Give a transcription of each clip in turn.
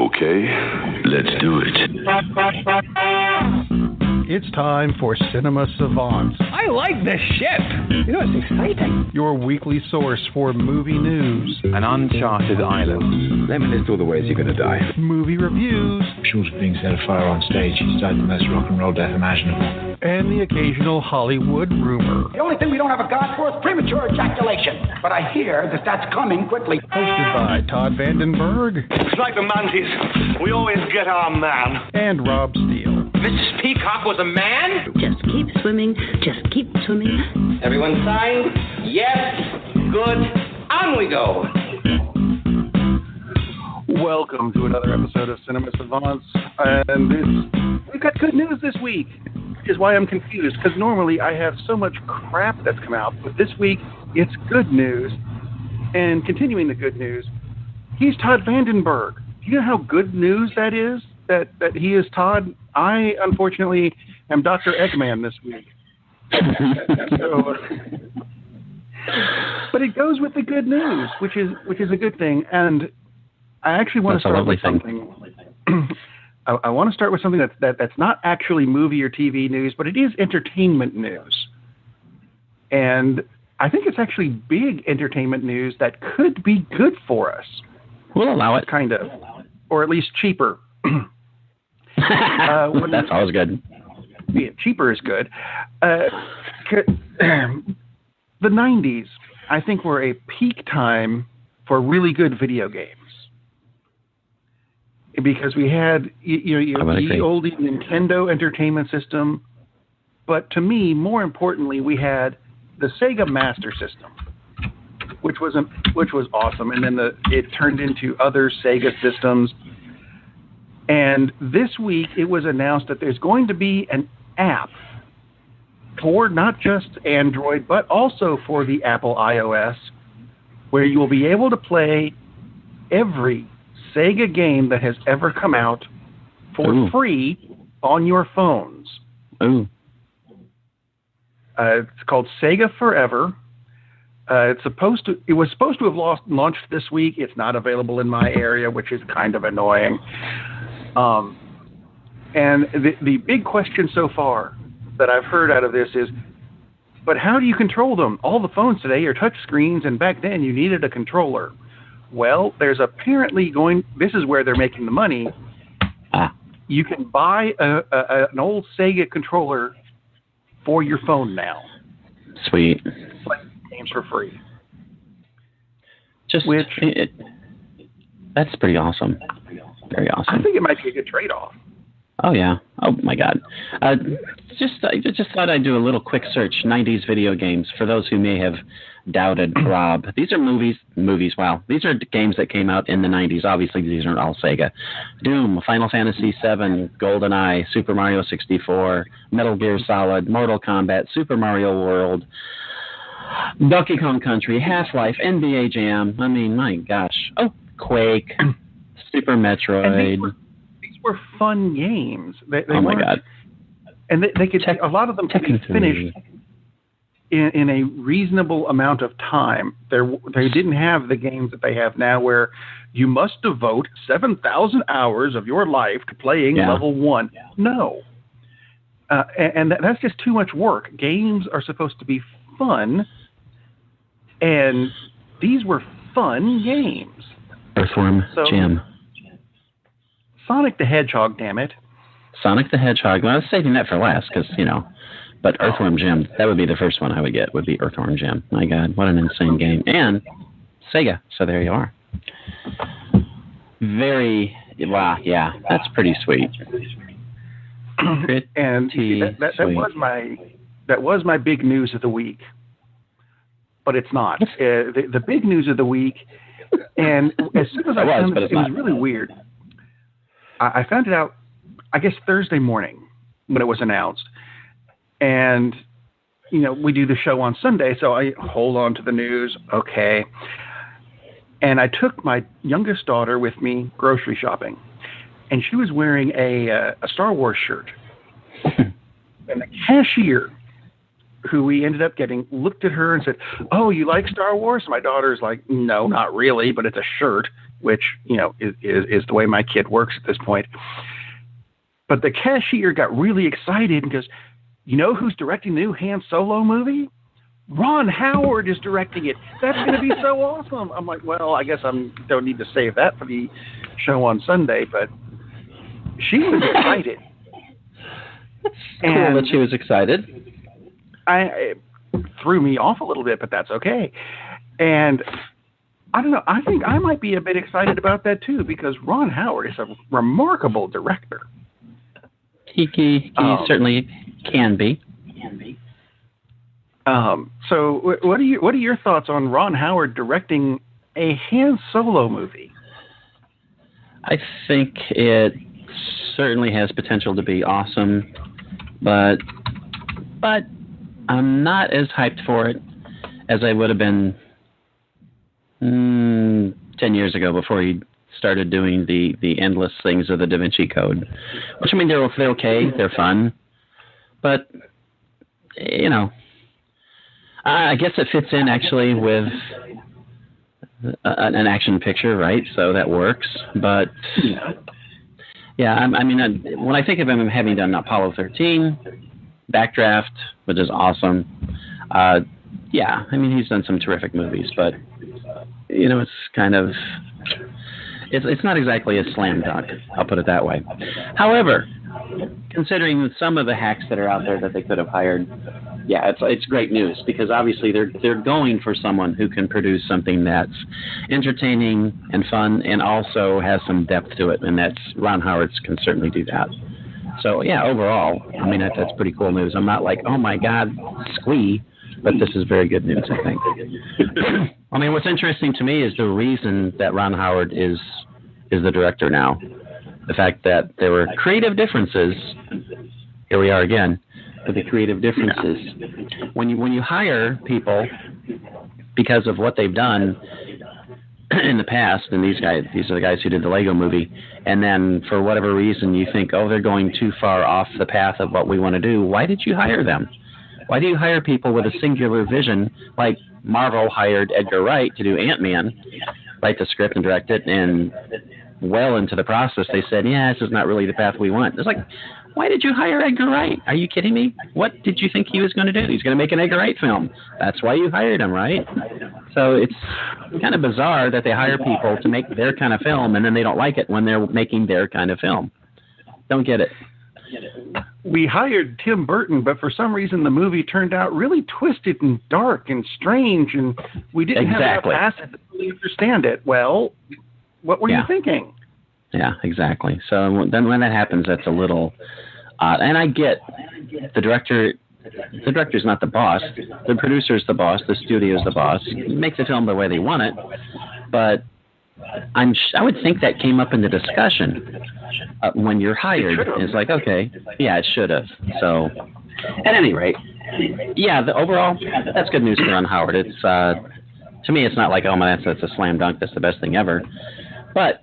Okay, let's do it. It's time for Cinema Savants. I like this ship. You know, it's exciting. Your weekly source for movie news. An uncharted island. Let me list all the ways you're going to die. Movie reviews. Short of being set afire on stage, he's died the most rock and roll death imaginable. And the occasional Hollywood rumor. The only thing we don't have a god for is premature ejaculation. But I hear that that's coming quickly. Hosted by Todd Vandenberg. It's like the Mantis. We always get our man. And Rob Steele. Mrs. Peacock was a man? Just keep swimming. Just keep swimming. Everyone signed? Yes. Good. On we go. Welcome to another episode of Cinema Savants. And we've got good news this week, which is why I'm confused, because normally I have so much crap that's come out, but this week it's good news. And continuing the good news, he's Todd Vandenberg. Do you know how good news that is? That he is Todd? I, unfortunately, am Dr. Eggman this week. But it goes with the good news, which is a good thing. And I actually want to start with something. I want to start with something that's not actually movie or TV news, but it is entertainment news. And I think it's actually big entertainment news that could be good for us. We'll allow it. Kind of. Or at least cheaper. That's always good. Yeah, cheaper is good. The 90s, I think, were a peak time for really good video games. Because we had the old Nintendo Entertainment System, but to me, more importantly, we had the Sega Master System, which was awesome, and then it turned into other Sega systems. And this week, it was announced that there's going to be an app for not just Android, but also for the Apple iOS, where you will be able to play every Sega game that has ever come out for free on your phones. Ooh. It's called Sega Forever. It was supposed to have launched this week. It's not available in my area, which is kind of annoying. And the big question so far that I've heard out of this is, but how do you control them? All the phones today are touch screens, and back then you needed a controller. Well, there's apparently this is where they're making the money. You can buy an old Sega controller for your phone now. Sweet. Play games for free. That's pretty awesome. Very awesome. I think it might be a good trade-off. Oh, yeah. Oh, my God. I just thought I'd do a little quick search, 90s video games, for those who may have doubted Rob. These are movies. Wow. These are games that came out in the 90s. Obviously, these aren't all Sega. Doom, Final Fantasy VII, GoldenEye, Super Mario 64, Metal Gear Solid, Mortal Kombat, Super Mario World, Donkey Kong Country, Half-Life, NBA Jam. I mean, my gosh. Oh, Quake, Super Metroid. These were fun games. Oh, my God. And they could a lot of them could be finished in a reasonable amount of time. They didn't have the games that they have now where you must devote 7,000 hours of your life to playing level 1. Yeah. No. And that's just too much work. Games are supposed to be fun, and these were fun games. Earthworm Jim. Sonic the Hedgehog, damn it. Sonic the Hedgehog. Well, I was saving that for last because, but Earthworm Jim, that would be the first one I would get, would be Earthworm Jim. My God, what an insane game. And Sega, so there you are. Wow, yeah, that's pretty sweet. And that was my big news of the week. But it's not. The big news of the week, and as soon as I found it, it was really weird. I found it out, I guess, Thursday morning when it was announced. And, we do the show on Sunday, so I hold on to the news. Okay. And I took my youngest daughter with me grocery shopping. And she was wearing a Star Wars shirt. And the cashier, who we ended up getting, looked at her and said, "Oh, you like Star Wars?" My daughter's like, "No, not really, but it's a shirt." which, is the way my kid works at this point. But the cashier got really excited and goes, you know who's directing the new Han Solo movie? Ron Howard is directing it. That's going to be so awesome. I'm like, well, I guess I don't need to save that for the show on Sunday, but she was excited. Cool that she was excited. It threw me off a little bit, but that's okay. And I don't know. I think I might be a bit excited about that too, because Ron Howard is a remarkable director. He certainly can be. So what are your thoughts on Ron Howard directing a Han Solo movie? I think it certainly has potential to be awesome, but I'm not as hyped for it as I would have been 10 years ago before he started doing the endless things of the Da Vinci Code. Which, I mean, they're okay, they're fun, but, I guess it fits in actually with an action picture, right? So that works. But when I think of him having done Apollo 13, Backdraft, which is awesome. He's done some terrific movies, but it's kind of it's not exactly a slam dunk. I'll put it that way. However, considering some of the hacks that are out there that they could have hired, it's great news, because obviously they're going for someone who can produce something that's entertaining and fun and also has some depth to it, and that's Ron Howard can certainly do that. So overall, that's pretty cool news. I'm not like, oh my God, squee, but this is very good news, I think. What's interesting to me is the reason that Ron Howard is the director now. The fact that there were creative differences. Here we are again. With the creative differences. When you hire people because of what they've done in the past, and these are the guys who did the Lego movie, and then for whatever reason you think, they're going too far off the path of what we want to do, why did you hire them? Why do you hire people with a singular vision, like Marvel hired Edgar Wright to do Ant-Man, write the script and direct it, and well into the process they said, this is not really the path we want. It's like, why did you hire Edgar Wright? Are you kidding me? What did you think he was going to do? He's going to make an Edgar Wright film. That's why you hired him, right? So it's kind of bizarre that they hire people to make their kind of film, and then they don't like it when they're making their kind of film. Don't get it. We hired Tim Burton, but for some reason the movie turned out really twisted and dark and strange, and we didn't have enough assets to really understand it. Well, what were you thinking? Yeah, exactly. So then when that happens, that's a little odd. And I get the director's not the boss. The producer's the boss. The studio's the boss. Make the film the way they want it. But I would think that came up in the discussion when you're hired. It's like, okay, it should have. So at any rate, overall, that's good news for Ron Howard. It's to me, it's not like, that's a slam dunk. That's the best thing ever. But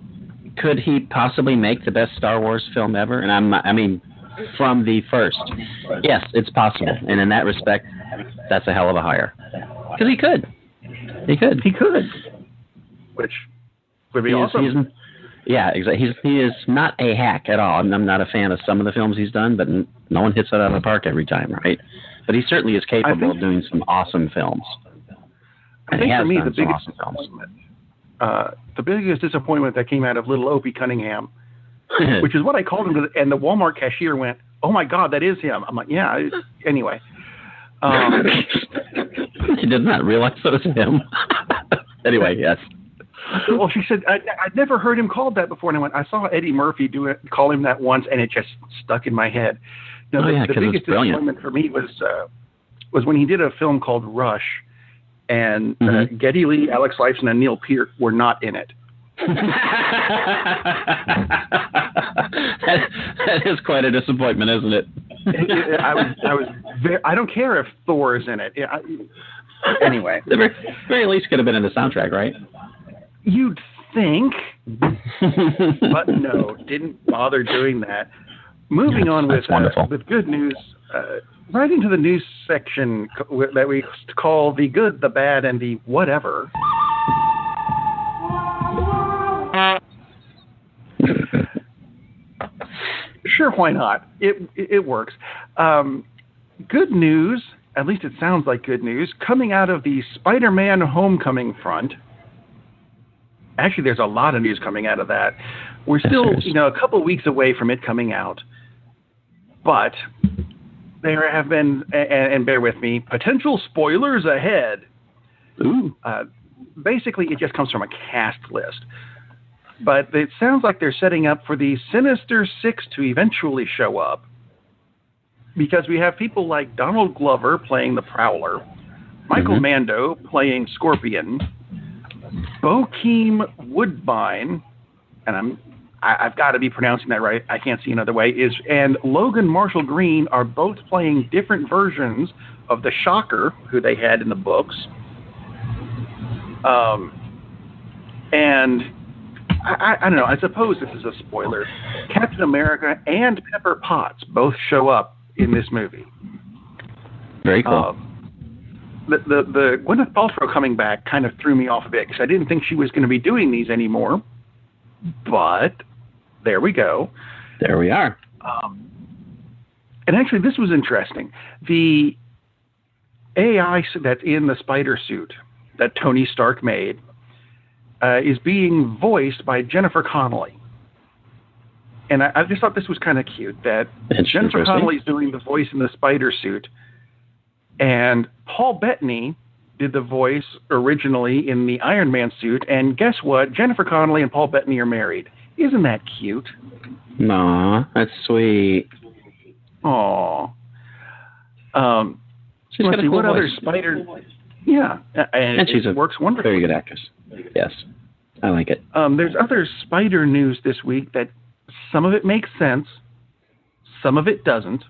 could he possibly make the best Star Wars film ever? And from the first. Yes, it's possible. And in that respect, that's a hell of a hire. Because he could. Which would be awesome. Exactly. He is not a hack at all. I'm not a fan of some of the films he's done, but no one hits it out of the park every time, right? But he certainly is capable of doing some awesome films. I think for me, the biggest disappointment that came out of little Opie Cunningham, which is what I called him, and the Walmart cashier went, "Oh my God, that is him." I'm like, yeah. Anyway, he did not realize that was him. Anyway, yes. Well, she said, I'd never heard him called that before, and I went, I saw Eddie Murphy call him that once, and it just stuck in my head. Now, the biggest disappointment for me was when he did a film called Rush. And Geddy Lee, Alex Lifeson, and Neil Peart were not in it. That is quite a disappointment, isn't it? I don't care if Thor is in it. Anyway, the very least could have been in the soundtrack, right? You'd think, but no, didn't bother doing that. Moving on with good news. Right into the news section that we call the good, the bad, and the whatever. Sure, why not? It works. Good news, at least it sounds like good news, coming out of the Spider-Man Homecoming front. Actually, there's a lot of news coming out of that. We're still, a couple of weeks away from it coming out. But there have been, and bear with me, potential spoilers ahead. Ooh. Basically, it just comes from a cast list. But it sounds like they're setting up for the Sinister Six to eventually show up. Because we have people like Donald Glover playing the Prowler, Michael Mando playing Scorpion, Bokeem Woodbine, and I've got to be pronouncing that right, I can't see another way, and Logan Marshall Green are both playing different versions of the Shocker, who they had in the books. And I don't know, I suppose this is a spoiler. Captain America and Pepper Potts both show up in this movie. Very cool. The Gwyneth Paltrow coming back kind of threw me off a bit because I didn't think she was going to be doing these anymore. But there we go. There we are. And actually, this was interesting. The AI that's in the spider suit that Tony Stark made is being voiced by Jennifer Connelly. And I just thought this was kind of cute that Jennifer Connelly's doing the voice in the spider suit, and Paul Bettany did the voice originally in the Iron Man suit. And guess what? Jennifer Connelly and Paul Bettany are married. Isn't that cute? Aw, that's sweet. Aw. She's got a cool what voice. other spider? Yeah, and she's works wonderfully. Very good actress. Yes, I like it. There's other spider news this week that some of it makes sense, some of it doesn't.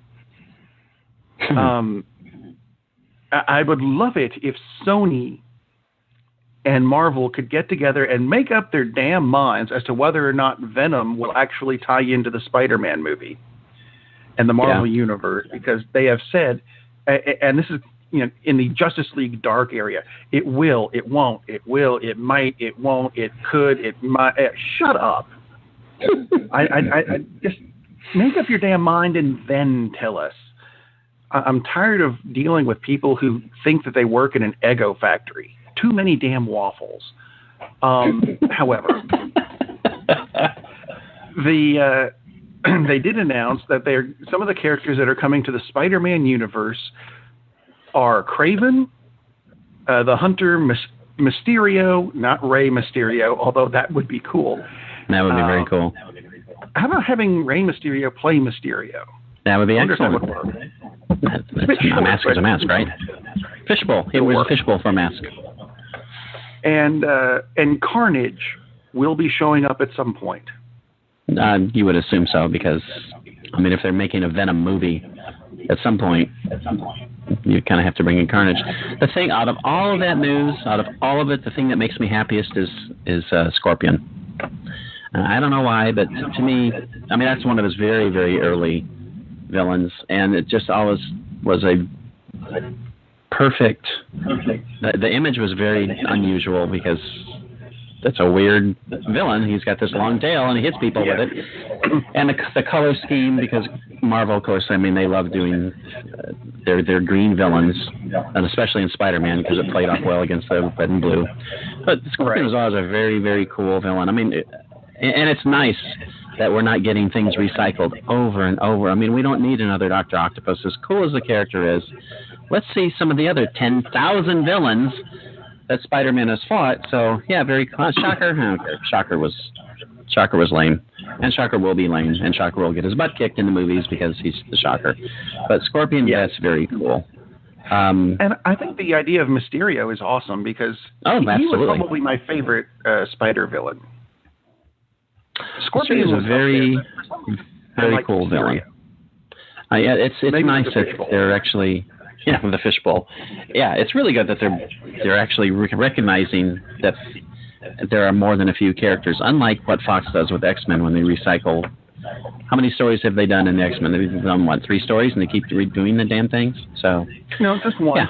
I would love it if Sony and Marvel could get together and make up their damn minds as to whether or not Venom will actually tie into the Spider-Man movie and the Marvel universe, because they have said, and this is in the Justice League Dark area, it will, it won't, it will, it might, it won't, it could, it might. Shut up. I just make up your damn mind and then tell us. I'm tired of dealing with people who think that they work in an Eggo factory. Too many damn waffles. However, they did announce that some of the characters that are coming to the Spider-Man universe are Kraven, the Hunter Mysterio, not Rey Mysterio, although that would be cool. That would be very cool. How about having Rey Mysterio play Mysterio? That would be excellent. That would work. A mask is a mask, right? Fishbowl. It was a fishbowl for a mask. And Carnage will be showing up at some point. You would assume so, because if they're making a Venom movie, at some point, you kind of have to bring in Carnage. The thing, out of all of that news, out of all of it, the thing that makes me happiest is Scorpion. I don't know why, but to me, that's one of his very, very early villains, and it just always was a perfect. The image was very unusual because that's a weird villain. He's got this long tail and he hits people with it, and the color scheme, because Marvel, of course, they love doing their green villains, and especially in Spider-Man because it played off well against the red and blue. But Scorpion was always a very, very cool villain. And it's nice that we're not getting things recycled over and over. We don't need another Dr. Octopus. As cool as the character is, let's see some of the other 10,000 villains that Spider-Man has fought. So, yeah, very cool. Shocker? I don't care. Shocker was lame. And Shocker will be lame. And Shocker will get his butt kicked in the movies because he's the Shocker. But Scorpion, that's very cool. And I think the idea of Mysterio is awesome because he was probably my favorite spider villain. Scorpion is a very, very cool villain. It's nice that they're actually, with the fishbowl. Yeah, it's really good that they're actually recognizing that there are more than a few characters, unlike what Fox does with X-Men when they recycle. How many stories have they done in the X-Men? They've done, 3 stories, and they keep redoing the damn things? So no, just one. Yeah.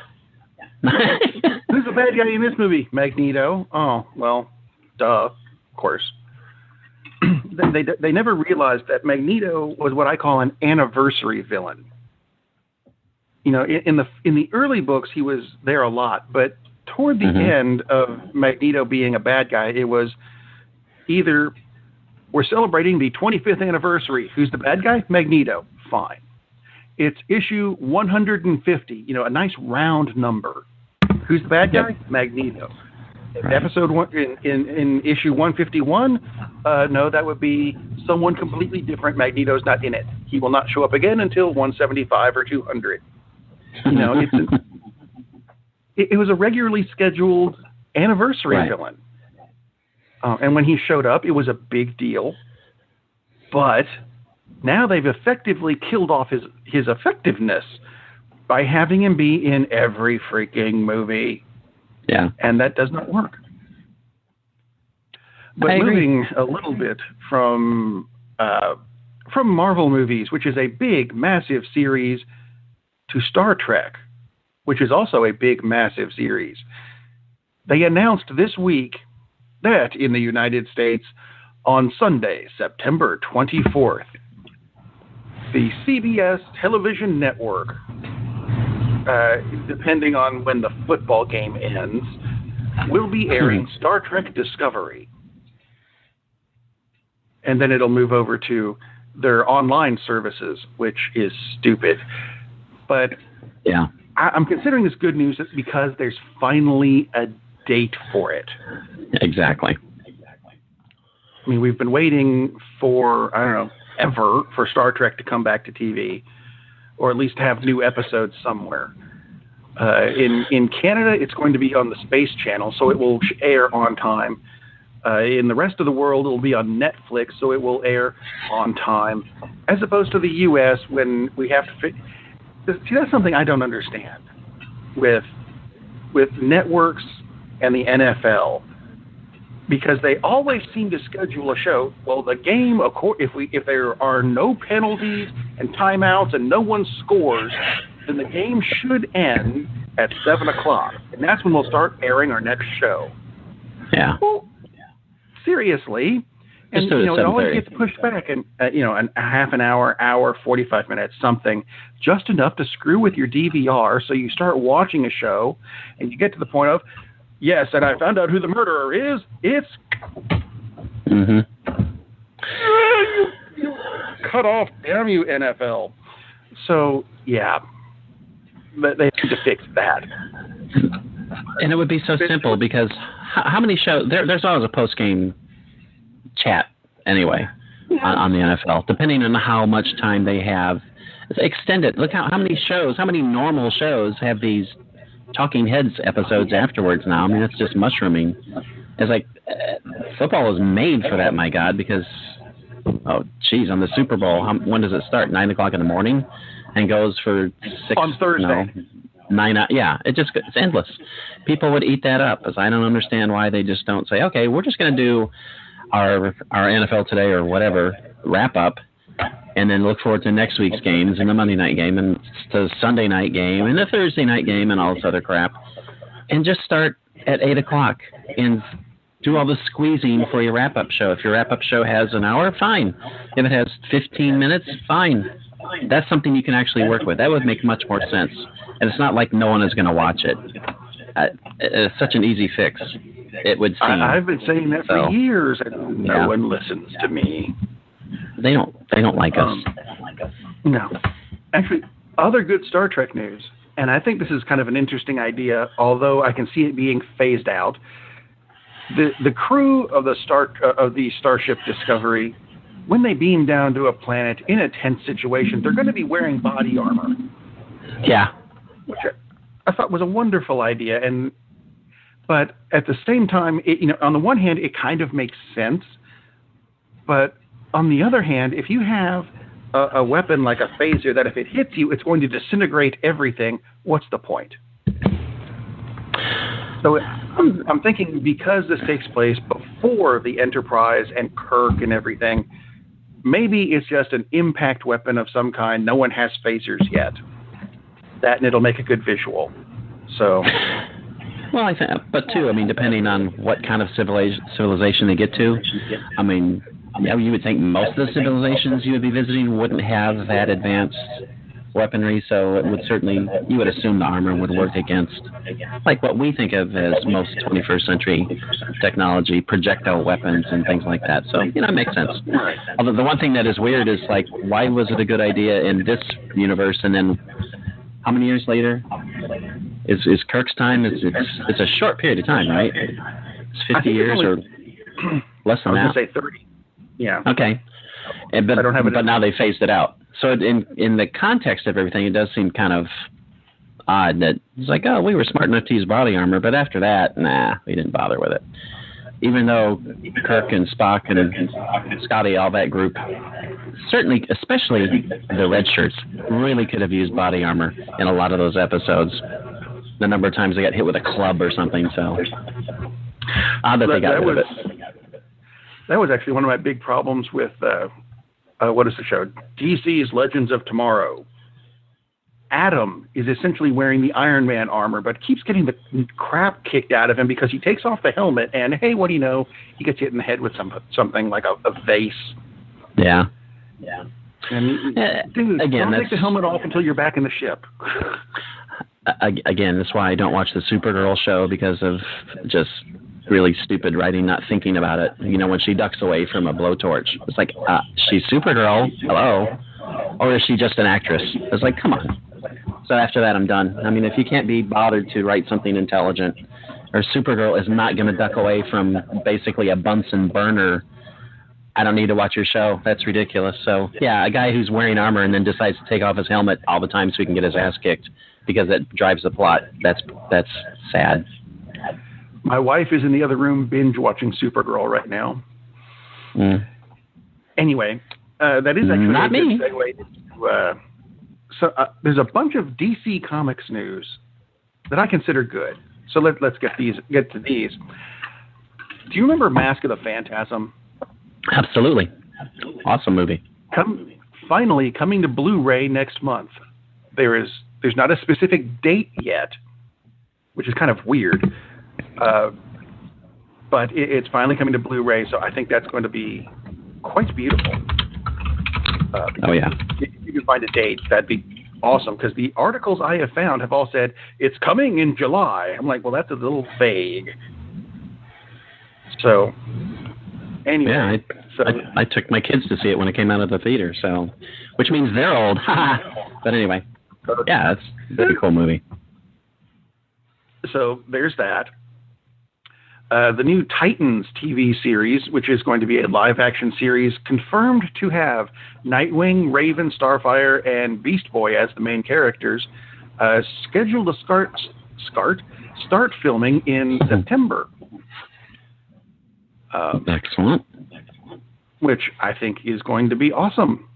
Who's the bad guy in this movie? Magneto. Oh, well, duh, of course. they never realized that Magneto was what I call an anniversary villain. In the early books, he was there a lot, but toward the end of Magneto being a bad guy, it was either we're celebrating the 25th anniversary. Who's the bad guy? Magneto. Fine. It's issue 150. A nice round number. Who's the bad guy? Magneto. Right. Episode 1 in issue 151. No, that would be someone completely different. Magneto's not in it. He will not show up again until 175 or 200. It was a regularly scheduled anniversary villain. And when he showed up, it was a big deal. But now they've effectively killed off his effectiveness by having him be in every freaking movie. Yeah. And that does not work. But moving a little bit from Marvel movies, which is a big, massive series, to Star Trek, which is also a big, massive series. They announced this week that in the United States, on Sunday, September 24th, the CBS television network, depending on when the football game ends, will be airing Star Trek Discovery. And then it'll move over to their online services, which is stupid. But yeah, I'm considering this good news because there's finally a date for it. Exactly. I mean, we've been waiting for, ever for Star Trek to come back to TV, or at least have new episodes somewhere. In Canada, it's going to be on the Space Channel, so it will air on time. In the rest of the world, it'll be on Netflix, so it will air on time, as opposed to the U.S. when we have to fit. See, that's something I don't understand with networks and the NFL, because they always seem to schedule a show. Well, the game, if there are no penalties and timeouts and no one scores, then the game should end at 7:00, and that's when we'll start airing our next show. Yeah. Well, seriously. And it always gets pushed back, and a half an hour, 45 minutes, something, just enough to screw with your DVR. So you start watching a show, and you get to the point of, yes, and I found out who the murderer is. It's you cut off, damn you, NFL. So yeah, but they need to fix that. And it would be so simple because how many shows? There's always a post-game chat anyway on the NFL, depending on how much time they have. Extend it. Look how many normal shows have these talking heads episodes afterwards now. I mean, it's just mushrooming. It's like football is made for that, my God, because on the Super Bowl, when does it start? 9:00 in the morning and goes for 6 on Thursday. 9. Yeah, it's endless. People would eat that up, as I don't understand why they just don't say, okay, we're just going to do our NFL Today or whatever wrap up, and then look forward to next week's games and the Monday night game and the Sunday night game and the Thursday night game and all this other crap, and just start at 8:00 and do all the squeezing for your wrap-up show. If your wrap-up show has an hour, fine. If it has 15 minutes, fine. That's something you can actually work with. That would make much more sense. And it's not like no one is going to watch it. It's such an easy fix, it would seem. I've been saying that for years, and no one listens to me. They don't like us. No. Actually, other good Star Trek news, and I think this is kind of an interesting idea, although I can see it being phased out. The crew of the Starship Discovery, when they beam down to a planet in a tense situation, they're going to be wearing body armor. Yeah. Which I thought was a wonderful idea, but at the same time, on the one hand, it kind of makes sense, but on the other hand, if you have a weapon like a phaser that if it hits you, it's going to disintegrate everything, what's the point? So I'm thinking because this takes place before the Enterprise and Kirk and everything, maybe it's just an impact weapon of some kind. No one has phasers yet. That, and it'll make a good visual. So, well, I think, but too, I mean, depending on what kind of civilization they get to, I mean, you would think most of the civilizations you would be visiting wouldn't have that advanced weaponry, so it would certainly, you would assume the armor would work against, like what we think of as most 21st century technology, projectile weapons and things like that. So, it makes sense. Although the one thing that is weird is, like, why was it a good idea in this universe, and then how many years later is Kirk's time? It's a short period of time, right? It's 50 years or less than that. I was going to say 30. Yeah. Okay. But I don't have it. But now they phased it out. So in the context of everything, it does seem kind of odd that it's like, oh, we were smart enough to use body armor, but after that, we didn't bother with it. Even though Kirk and Spock and Scotty, all that group, certainly, especially the red shirts, really could have used body armor in a lot of those episodes. The number of times they got hit with a club or something, so odd that they got rid of it. That was actually one of my big problems with, what is the show? DC's Legends of Tomorrow. Adam is essentially wearing the Iron Man armor, but keeps getting the crap kicked out of him because he takes off the helmet, and hey, what do you know? He gets hit in the head with something like a vase. Yeah. And dude, don't take the helmet off until you're back in the ship. Again, that's why I don't watch the Supergirl show, because of just really stupid writing, not thinking about it. When she ducks away from a blowtorch, it's like, she's Supergirl, hello? Or is she just an actress? It's like, come on. So after that, I'm done. I mean, if you can't be bothered to write something intelligent, or Supergirl is not going to duck away from basically a Bunsen burner, I don't need to watch your show. That's ridiculous. So, yeah, a guy who's wearing armor and then decides to take off his helmet all the time so he can get his ass kicked because that drives the plot, that's sad. My wife is in the other room binge watching Supergirl right now. Anyway, that is actually not a good segue into, there's a bunch of DC Comics news that I consider good. So let's get to these. Do you remember Mask of the Phantasm? Absolutely. Awesome movie. Finally coming to Blu-ray next month. There's not a specific date yet, which is kind of weird. But it's finally coming to Blu-ray, so I think that's going to be quite beautiful. Oh, yeah. If you can find a date, that'd be awesome, because the articles I have found have all said, it's coming in July. I'm like, well, that's a little vague. So, anyway. Yeah, I took my kids to see it when it came out of the theater, so, which means they're old. But anyway, yeah, it's a pretty cool movie. So, there's that. The new Titans TV series, which is going to be a live-action series, confirmed to have Nightwing, Raven, Starfire, and Beast Boy as the main characters, scheduled to start filming in September. Excellent. Which I think is going to be awesome.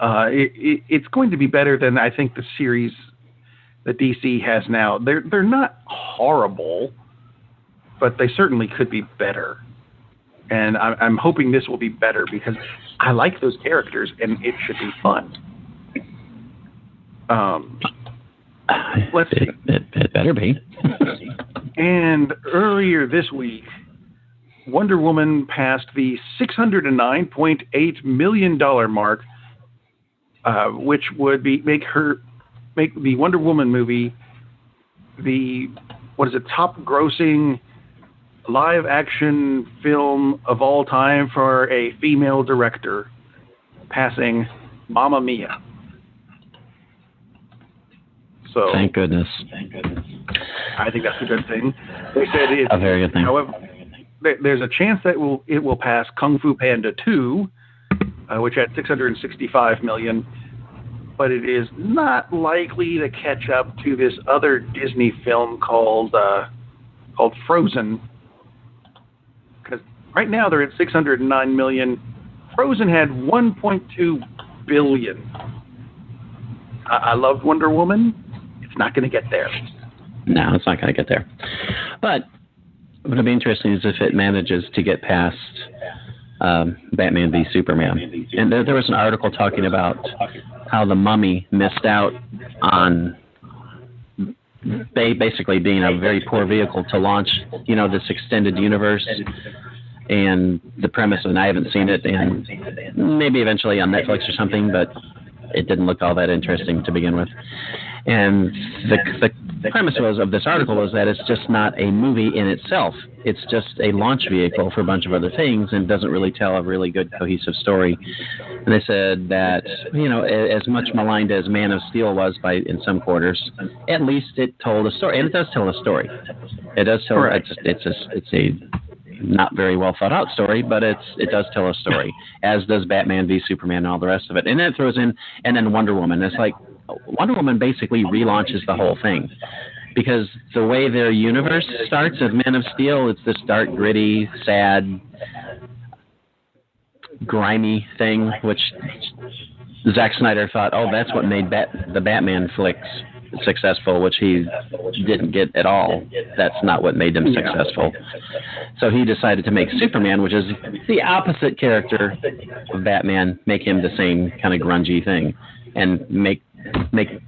It's going to be better than, I think, the series that DC has now. They're not horrible, but they certainly could be better. And I'm hoping this will be better because I like those characters and it should be fun. Let's see. It better be. And earlier this week, Wonder Woman passed the $609.8 million mark, which would make the Wonder Woman movie the top grossing live action film of all time for a female director, passing Mamma Mia. So thank goodness. I think that's a good thing. They said it's a very good thing. However, there's a chance that it will pass Kung Fu Panda 2, which had $665 million, but it is not likely to catch up to this other Disney film called Frozen. Because right now they're at $609 million. Frozen had $1.2 billion. I loved Wonder Woman. It's not going to get there. No, it's not going to get there. But what'll be interesting is if it manages to get past Batman v Superman. And there was an article talking about how The Mummy missed out on basically being a very poor vehicle to launch, this extended universe. And the premise, and I haven't seen it, and maybe eventually on Netflix or something, but it didn't look all that interesting to begin with. And the premise of this article was that it's just not a movie in itself. It's just a launch vehicle for a bunch of other things and doesn't really tell a really good, cohesive story. And they said that, as much maligned as Man of Steel was in some quarters, at least it told a story. And it does tell a story. It does tell, right. It's a not very well thought out story, but it does tell a story, as does Batman v Superman and all the rest of it. And then it throws in, and then Wonder Woman. It's like, Wonder Woman basically relaunches the whole thing, because the way their universe starts of Man of Steel, it's this dark, gritty, sad, grimy thing, which Zack Snyder thought, that's what made the Batman flicks successful, which he didn't get at all. That's not what made them successful. So he decided to make Superman, which is the opposite character of Batman, make him the same kind of grungy thing, and make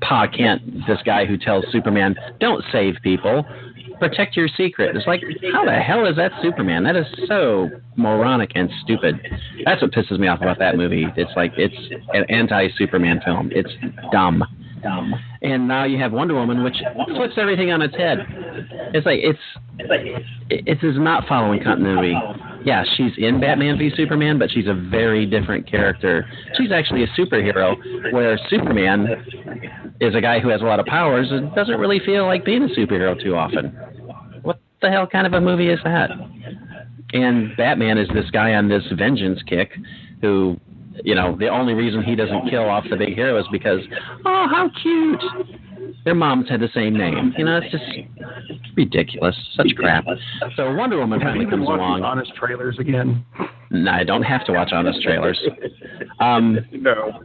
Pa Kent this guy who tells Superman, don't save people, protect your secret. It's like, how the hell is that Superman? That is so moronic and stupid. That's what pisses me off about that movie. It's like, it's an anti-Superman film. It's dumb. And now you have Wonder Woman, which flips everything on its head. It's like, it is not following continuity. Yeah, she's in Batman v Superman, but she's a very different character. She's actually a superhero, where Superman is a guy who has a lot of powers and doesn't really feel like being a superhero too often. What the hell kind of a movie is that? And Batman is this guy on this vengeance kick who, the only reason he doesn't kill off the big hero is because, how cute. Their moms had the same name. It's just ridiculous. Such crap. So Wonder Woman finally comes along. Honest Trailers again? No, I don't have to watch Honest Trailers. No.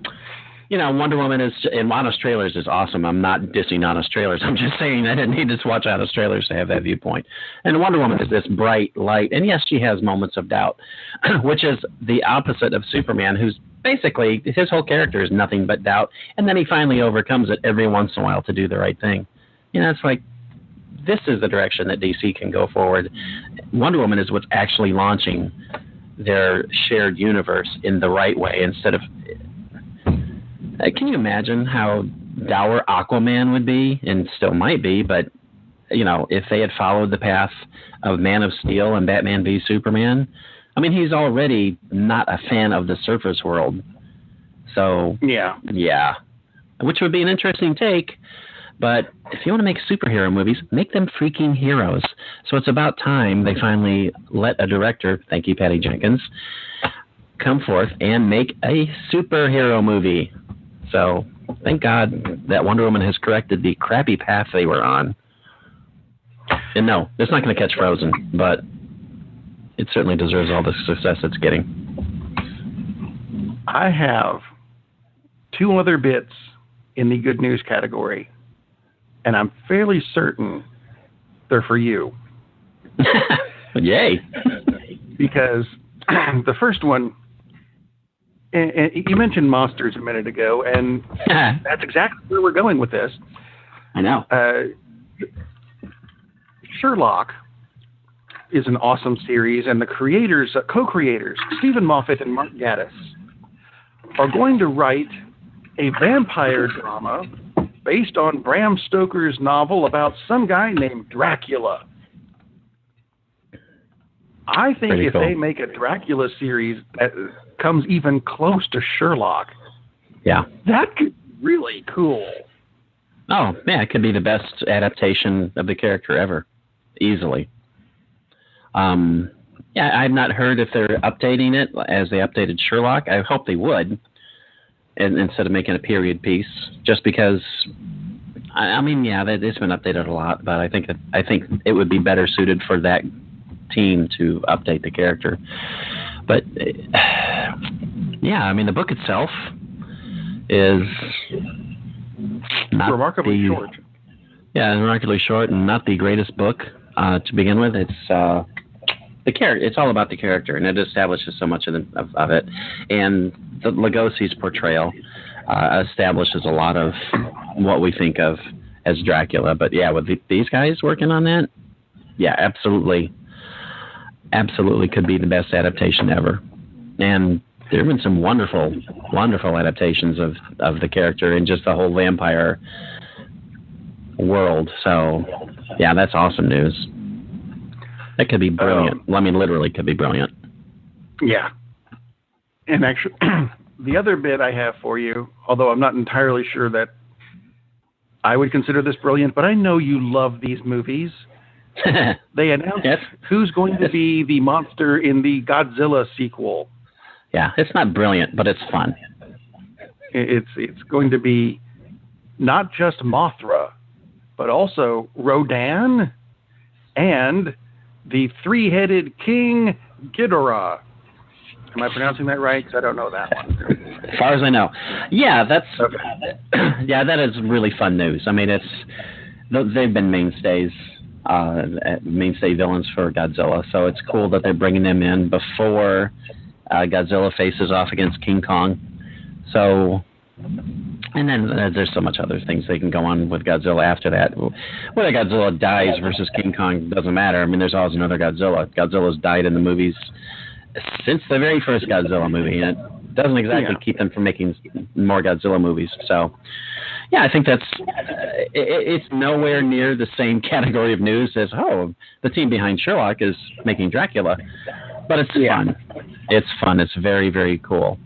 Wonder Woman in Honest Trailers is awesome. I'm not dissing Honest Trailers. I'm just saying I didn't need to watch Honest Trailers to have that viewpoint. And Wonder Woman is this bright light. And yes, she has moments of doubt, which is the opposite of Superman, who's basically, his whole character is nothing but doubt. And then he finally overcomes it every once in a while to do the right thing. It's like, this is the direction that DC can go forward. Wonder Woman is what's actually launching their shared universe in the right way instead of... Can you imagine how dour Aquaman would be, and still might be, but, if they had followed the path of Man of Steel and Batman v Superman? I mean, he's already not a fan of the surface world. So, yeah. Which would be an interesting take, but if you want to make superhero movies, make them freaking heroes. So it's about time they finally let a director, thank you, Patty Jenkins, come forth and make a superhero movie. So, thank God that Wonder Woman has corrected the crappy path they were on. And no, it's not going to catch Frozen, but it certainly deserves all the success it's getting. I have 2 other bits in the good news category, and I'm fairly certain they're for you. Yay. Because the first one, and you mentioned monsters a minute ago, and that's exactly where we're going with this. I know. Sherlock is an awesome series, and the co-creators, Stephen Moffat and Mark Gatiss, are going to write a vampire drama based on Bram Stoker's novel about some guy named Dracula. I think if they make a Dracula series that comes even close to Sherlock, that could be really cool. Oh, yeah, it could be the best adaptation of the character ever, easily. I've not heard if they're updating it as they updated Sherlock. I hope they would, and instead of making a period piece, just because. It's been updated a lot, but I think it would be better suited for that team to update the character. But the book itself is not remarkably short. Yeah, remarkably short, and not the greatest book to begin with. It's the character. It's all about the character, and it establishes so much of it. And the Lugosi's portrayal establishes a lot of what we think of as Dracula. But with these guys working on that, absolutely. absolutely could be the best adaptation ever. And there have been some wonderful, wonderful adaptations of the character and just the whole vampire world. So, yeah, that's awesome news. That could be brilliant. I mean, literally could be brilliant. Yeah. And actually, the other bit I have for you, although I'm not entirely sure that I would consider this brilliant, but I know you love these movies. They announced who's going to be the monster in the Godzilla sequel. Yeah, it's not brilliant, but it's fun. It's going to be not just Mothra, but also Rodan and the three-headed King Ghidorah. Am I pronouncing that right? Because I don't know that one. As far as I know. Yeah, that's yeah, that is really fun news. I mean, they've been mainstay villains for Godzilla, so it's cool that they're bringing them in before Godzilla faces off against King Kong. So, and then there's so much other things they can go on with Godzilla after that. Whether Godzilla dies versus King Kong doesn't matter. I mean, there's always another Godzilla. Godzilla's died in the movies since the very first Godzilla movie, and it doesn't exactly keep them from making more Godzilla movies. So, yeah, I think it's nowhere near the same category of news as, the team behind Sherlock is making Dracula. But it's fun. It's fun. It's very, very cool.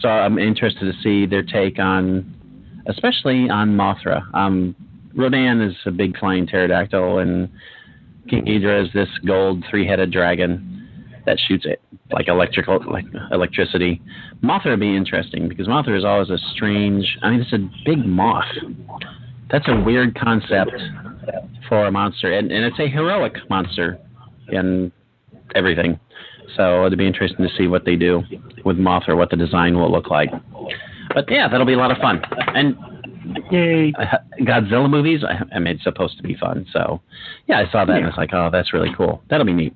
So I'm interested to see their take on, especially on Mothra. Rodan is a big flying pterodactyl, and King Ghidorah is this gold three-headed dragon that shoots it like electricity. Mothra would be interesting because Mothra is always a strange. I mean, it's a big moth. That's a weird concept for a monster, and it's a heroic monster in everything. So it'd be interesting to see what they do with Mothra, what the design will look like. But yeah, that'll be a lot of fun. And yay, Godzilla movies. I mean, it's supposed to be fun. So yeah, I saw that and it's like, oh, that's really cool. That'll be neat.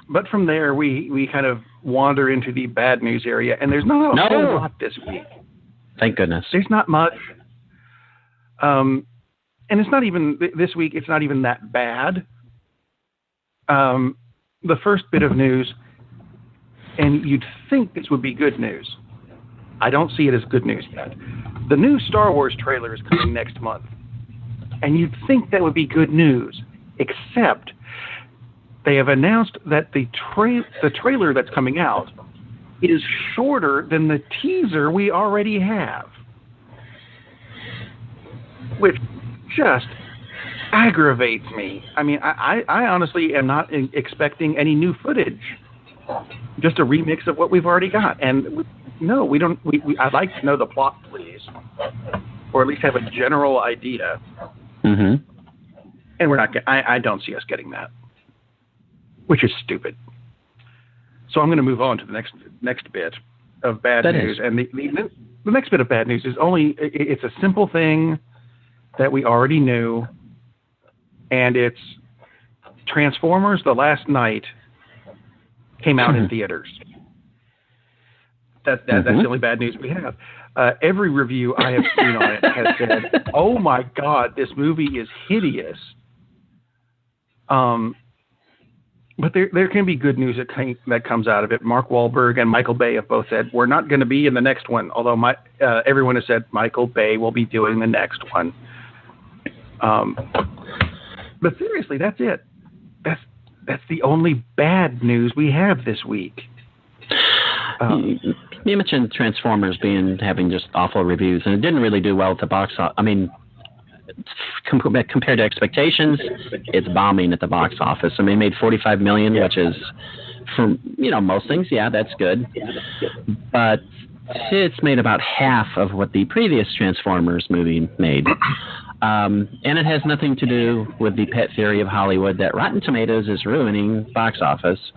But from there, we kind of wander into the bad news area, and there's not a whole lot this week. Thank goodness. There's not much. And it's not even, this week, it's not even that bad. The first bit of news, and you'd think this would be good news. I don't see it as good news yet. The new Star Wars trailer is coming next month. And you'd think that would be good news, except they have announced that the trailer that's coming out is shorter than the teaser we already have, which just aggravates me. I mean, I honestly am not expecting any new footage, just a remix of what we've already got. And no, we don't. I'd like to know the plot, please, or at least have a general idea. Mm-hmm. And we're not. I don't see us getting that, which is stupid. So I'm going to move on to the next bit of bad news. And the next bit of bad news is it's a simple thing that we already knew, and it's Transformers: The Last Night came out in theaters. That's the only bad news we have. Every review I have seen on it has said, "Oh my God, this movie is hideous." But there can be good news that comes out of it. Mark Wahlberg and Michael Bay have both said, we're not going to be in the next one, although everyone has said Michael Bay will be doing the next one. But seriously, that's it. That's the only bad news we have this week. You mentioned Transformers having just awful reviews, and it didn't really do well at the box office. I mean, compared to expectations, it's bombing at the box office. I mean, it made $45 million, which is, for most things, that's good. But it's made about half of what the previous Transformers movie made. And it has nothing to do with the pet theory of Hollywood that Rotten Tomatoes is ruining box office.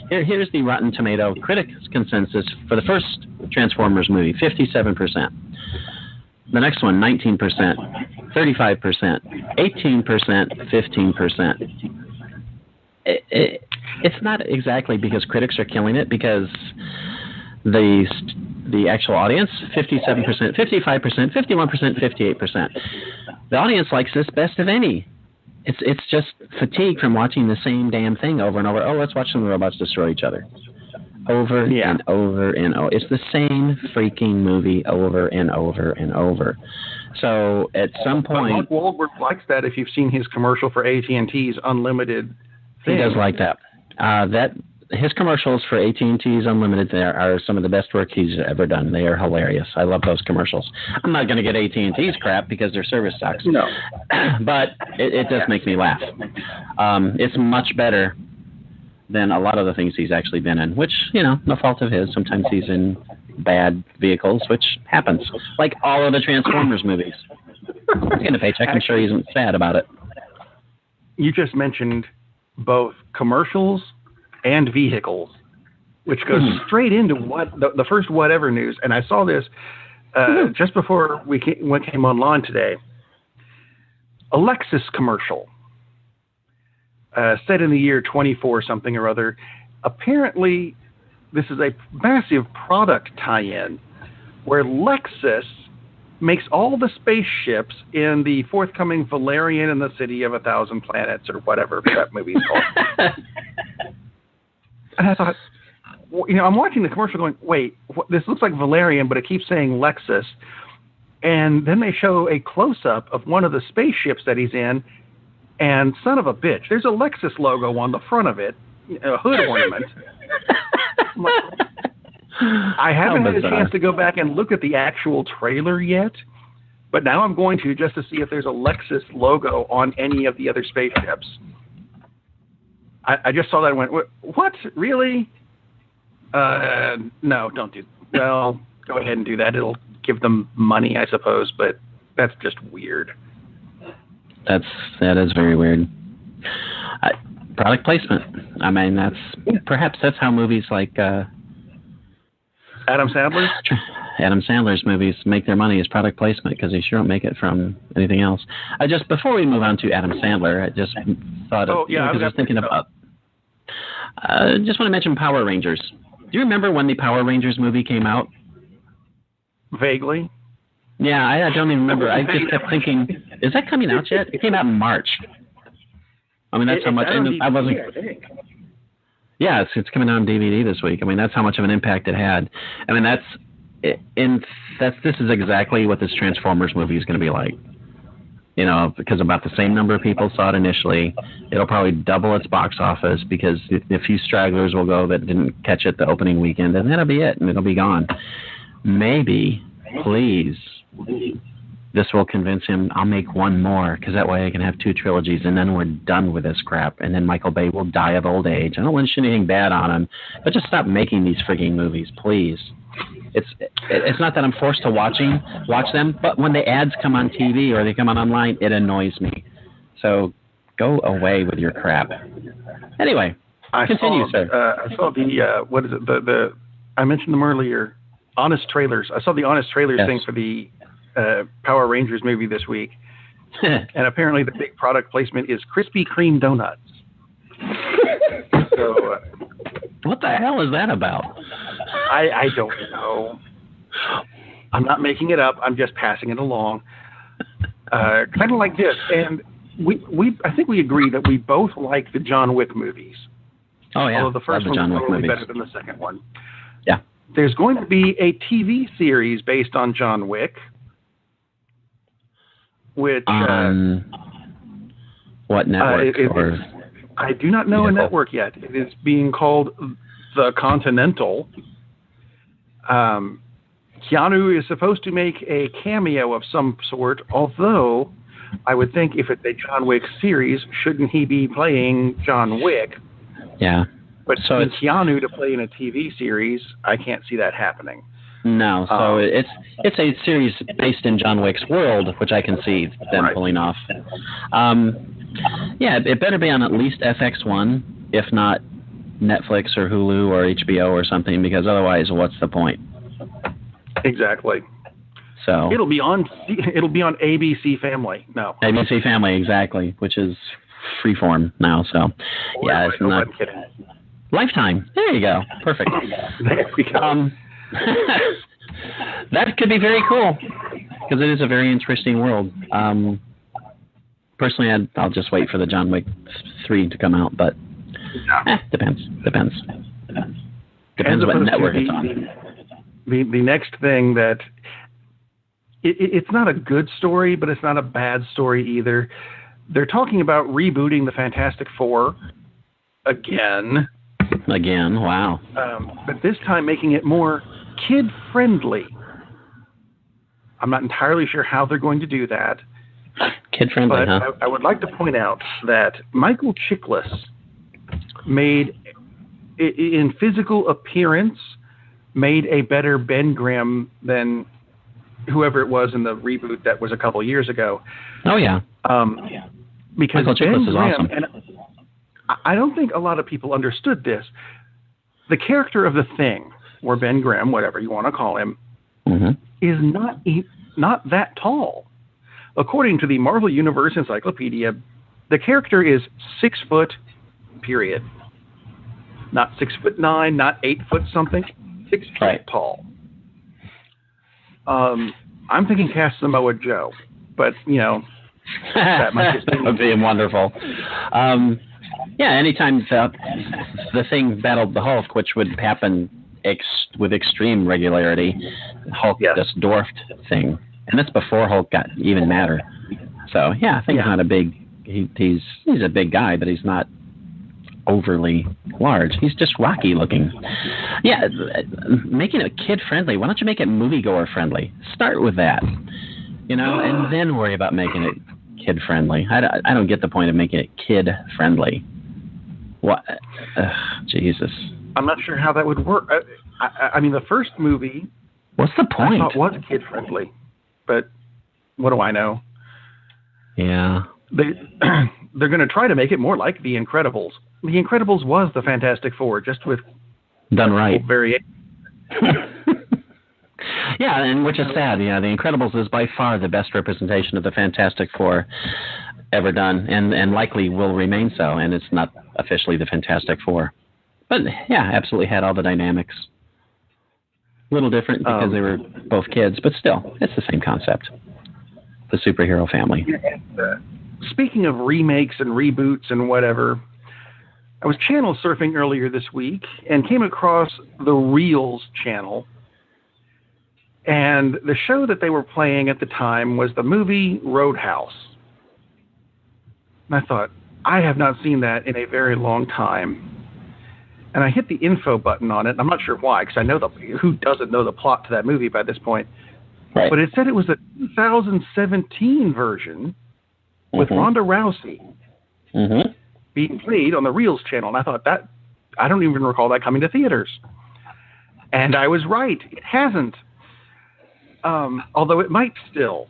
Here's the Rotten Tomato critics consensus for the first Transformers movie, 57%. The next one, 19%, 35%, 18%, 15%. It's not exactly because critics are killing it, because the actual audience, 57%, 55%, 51%, 58%. The audience likes this best of any It's just fatigue from watching the same damn thing over and over. Oh, let's watch some robots destroy each other. Over and over and over. It's the same freaking movie over and over and over. So at some point... But Mark Wahlberg likes that if you've seen his commercial for AT&T's Unlimited thing. He does like that. His commercials for AT&T's Unlimited are some of the best work he's ever done. They are hilarious. I love those commercials. I'm not going to get AT&T's crap because their service sucks. No. But it does make me laugh. It's much better than a lot of the things he's actually been in, which, no fault of his. Sometimes he's in bad vehicles, which happens. Like all of the Transformers movies. He's getting a paycheck. I'm sure he isn't sad about it. You just mentioned both commercials and vehicles, which goes straight into the first whatever news. And I saw this just before we came online today. A Lexus commercial set in the year 24 something or other. Apparently, this is a massive product tie-in where Lexus makes all the spaceships in the forthcoming Valerian and the City of 1,000 Planets or whatever that movie is called. And I thought, I'm watching the commercial going, wait, this looks like Valerian, but it keeps saying Lexus. And then they show a close-up of one of the spaceships that he's in, and son of a bitch, there's a Lexus logo on the front of it, a hood ornament. I haven't had a chance to go back and look at the actual trailer yet, but now I'm going to just to see if there's a Lexus logo on any of the other spaceships. I just saw that and went, what? Really? No, don't do that. Well, go ahead and do that. It'll give them money, I suppose, but that's just weird. That is very weird. Product placement. I mean, perhaps that's how movies like Adam Sandler's movies make their money is product placement, because they sure don't make it from anything else. Before we move on to Adam Sandler, I just thought of, I was thinking about. Just want to mention Power Rangers. Do you remember when the Power Rangers movie came out? Vaguely. Yeah, I don't even remember. I just kept thinking, is that coming out yet? It came out in March. I mean, that's how much. I wasn't. Yeah, it's coming out on DVD this week. I mean, that's how much of an impact it had. I mean, this is exactly what this Transformers movie is going to be like. Because about the same number of people saw it initially. It'll probably double its box office because a few stragglers will go that didn't catch it the opening weekend, and that'll be it, and it'll be gone. Maybe, please, this will convince him I'll make one more, because that way I can have 2 trilogies, and then we're done with this crap, and then Michael Bay will die of old age. I don't wish anything bad on him, but just stop making these frigging movies, please. It's not that I'm forced to watch them, but when the ads come on TV or they come on online, it annoys me. So go away with your crap. Anyway, continue, sir. I saw the what is it? I mentioned them earlier. Honest Trailers. I saw the Honest Trailers thing for the Power Rangers movie this week, and apparently the big product placement is Krispy Kreme donuts. So, what the hell is that about? I don't know. I'm not making it up. I'm just passing it along. Kind of like this. And I think we agree that we both like the John Wick movies. Oh, yeah. Although the first one was probably better than the second one. Yeah. There's going to be a TV series based on John Wick, which... what network? I do not know a network yet. It is being called The Continental. Keanu is supposed to make a cameo of some sort, although I would think if it's a John Wick series, shouldn't he be playing John Wick? Yeah. But so it's Keanu to play in a TV series, I can't see that happening. No, so it's a series based in John Wick's world, which I can see them pulling off. Yeah, it better be on at least FX1, if not Netflix or Hulu or HBO or something, because otherwise, what's the point? Exactly. So it'll be on ABC Family. No, ABC Family, exactly, which is Freeform now. So yeah, it's not Lifetime. There you go. Perfect. There we go. That could be very cool because it is a very interesting world. Personally, I'll just wait for the John Wick 3 to come out, but depends. Depends what network it's on. The next thing that it's not a good story, but it's not a bad story either. They're talking about rebooting the Fantastic Four again. Wow. But this time making it more kid-friendly. I'm not entirely sure how they're going to do that. Kid-friendly, huh? I would like to point out that Michael Chiklis made, in physical appearance, made a better Ben Grimm than whoever it was in the reboot that was a couple years ago. Oh, yeah. Because Michael Chiklis is awesome. And I don't think a lot of people understood this. The character of the Thing, or Ben Grimm, whatever you want to call him, is not that tall. According to the Marvel Universe Encyclopedia, the character is 6 foot, period. Not 6'9", not 8 foot something. 6 feet tall. I'm thinking cast Samoa Joe, but that might just would be wonderful. Anytime the Thing battled the Hulk, which would happen with extreme regularity, Hulk just dwarfed Thing, and that's before Hulk got even madder. So Thing's not a big. He's a big guy, but he's not overly large. He's just rocky looking. Making it kid friendly. Why don't you make it moviegoer friendly? Start with that, and then worry about making it kid friendly. I don't get the point of making it kid friendly. What? Jesus. I'm not sure how that would work. I mean, the first movie. What's the point? I thought was kid friendly, but what do I know? Yeah. They're going to try to make it more like The Incredibles. The Incredibles was the Fantastic Four, just with done right. Variation. And which is sad. The Incredibles is by far the best representation of the Fantastic Four ever done, and likely will remain so. And it's not officially the Fantastic Four, but absolutely had all the dynamics. A little different because they were both kids, but still, it's the same concept. The superhero family. Speaking of remakes and reboots and whatever, I was channel surfing earlier this week and came across the Reels channel. And the show that they were playing at the time was the movie Roadhouse. And I thought, I have not seen that in a very long time. And I hit the info button on it. I'm not sure why, because I know who doesn't know the plot to that movie by this point. Right. But it said it was a 2017 version with Rhonda Rousey being played on the Reels channel. And I thought I don't even recall that coming to theaters. And I was right. It hasn't. Although it might still.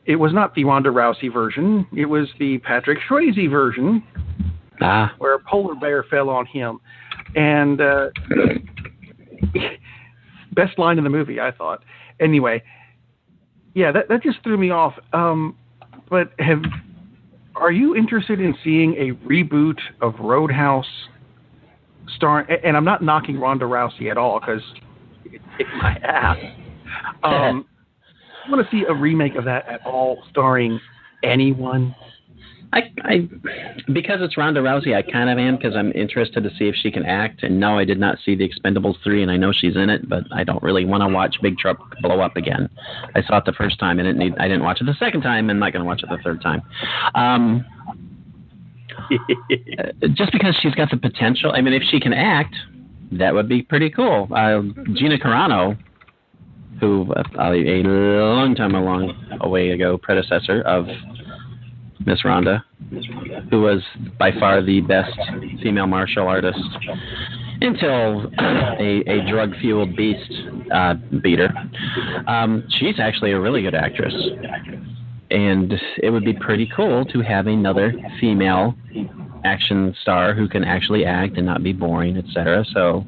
It was not the Rhonda Rousey version. It was the Patrick Swayze version where a polar bear fell on him. And best line in the movie, I thought. Anyway, that just threw me off. But are you interested in seeing a reboot of Roadhouse starring, and I'm not knocking Rhonda Rousey at all because it's my ass. I want to see a remake of that at all starring anyone. I because it's Rhonda Rousey, I kind of am because I'm interested to see if she can act. And no, I did not see The Expendables 3, and I know she's in it, but I don't really want to watch Big Truck blow up again. I saw it the first time, and I didn't watch it the second time, and I'm not going to watch it the third time. Just because she's got the potential. I mean, if she can act, that would be pretty cool. Gina Carano, who a long time ago predecessor of Miss Rhonda, who was by far the best female martial artist until a drug-fueled beast beat her. She's actually a really good actress. And it would be pretty cool to have another female action star who can actually act and not be boring, etc. So,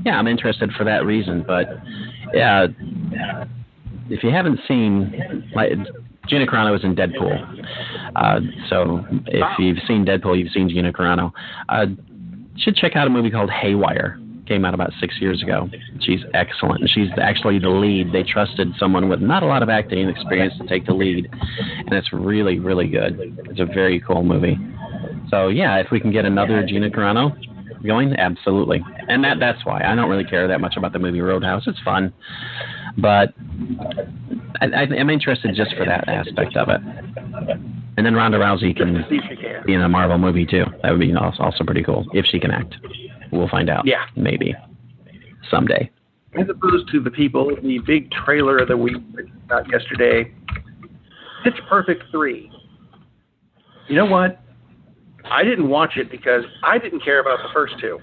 I'm interested for that reason. But, if you haven't seen... Gina Carano was in Deadpool. So if you've seen Deadpool, you've seen Gina Carano. Should check out a movie called Haywire. Came out about 6 years ago. She's excellent. She's actually the lead. They trusted someone with not a lot of acting experience to take the lead, and it's really, really good. It's a very cool movie. So, yeah, if we can get another Gina Carano going, absolutely. And that's why. I don't really care that much about the movie Roadhouse. It's fun. But I'm interested just for that aspect of it. And then Ronda Rousey can be in a Marvel movie, too. That would be also pretty cool, if she can act. We'll find out. Yeah. Maybe. Someday. As opposed to the big trailer that we got yesterday, Pitch Perfect 3. You know what? I didn't watch it because I didn't care about the first two.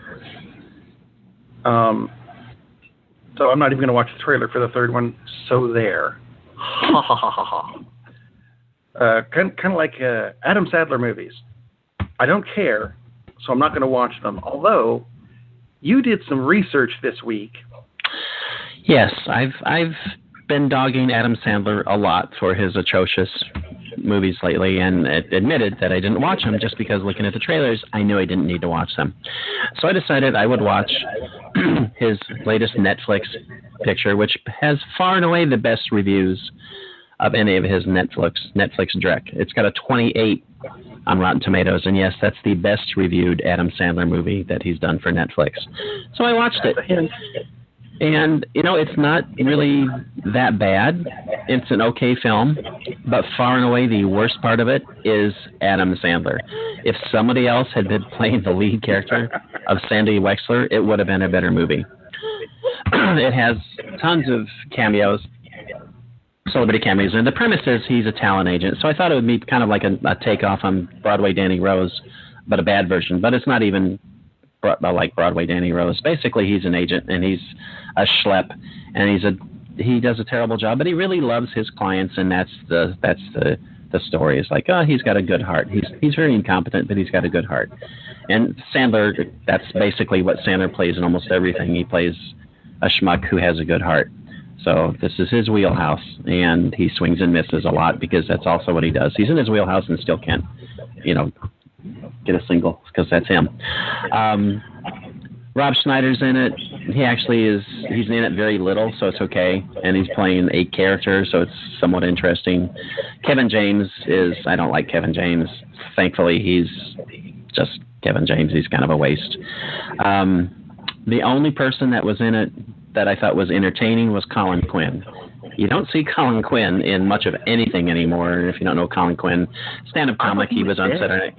So I'm not even going to watch the trailer for the third one. So there. Ha ha ha ha ha. Kind of like Adam Sandler movies. I don't care, so I'm not going to watch them. Although, you did some research this week. Yes, I've been dogging Adam Sandler a lot for his atrocious movies lately, and admitted that I didn't watch them just because looking at the trailers, I knew I didn't need to watch them. So I decided I would watch his latest Netflix picture, which has far and away the best reviews of any of his Netflix Drek. It's got a 28 on Rotten Tomatoes, and yes, that's the best reviewed Adam Sandler movie that he's done for Netflix. So I watched it. And, it's not really that bad. It's an okay film, but far and away the worst part of it is Adam Sandler. If somebody else had been playing the lead character of Sandy Wexler, it would have been a better movie. It has tons of cameos, celebrity cameos, and the premise is he's a talent agent. So I thought it would be kind of like a takeoff on Broadway Danny Rose, but a bad version. But it's not even like Broadway Danny Rose. Basically, he's an agent, and he's a schlep, and he does a terrible job, but he really loves his clients, and that's the story. It's like, he's got a good heart. He's very incompetent, but he's got a good heart. And Sandler, that's basically what Sandler plays in almost everything. He plays a schmuck who has a good heart. So this is his wheelhouse, and he swings and misses a lot because that's also what he does. He's in his wheelhouse and still can't, get a single because that's him. Rob Schneider's in it. He's in it very little, so it's okay. And he's playing a character, so it's somewhat interesting. Kevin James I don't like Kevin James. Thankfully, he's just Kevin James. He's kind of a waste. The only person that was in it that I thought was entertaining was Colin Quinn. You don't see Colin Quinn in much of anything anymore. If you don't know Colin Quinn, stand-up comic, he was on Saturday Night.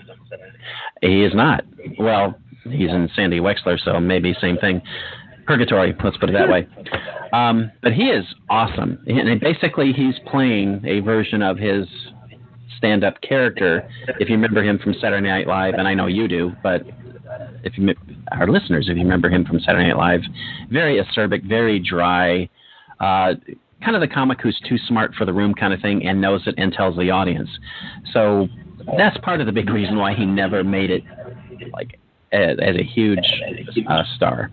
He is not. Well, he's in Sandy Wexler, so maybe same thing. Purgatory, let's put it that way. But he is awesome. And basically, he's playing a version of his stand-up character. If you remember him from Saturday Night Live, and I know you do, but our listeners, if you remember him from Saturday Night Live, very acerbic, very dry, kind of the comic who's too smart for the room kind of thing and knows it and tells the audience. So that's part of the big reason why he never made it like as a huge star.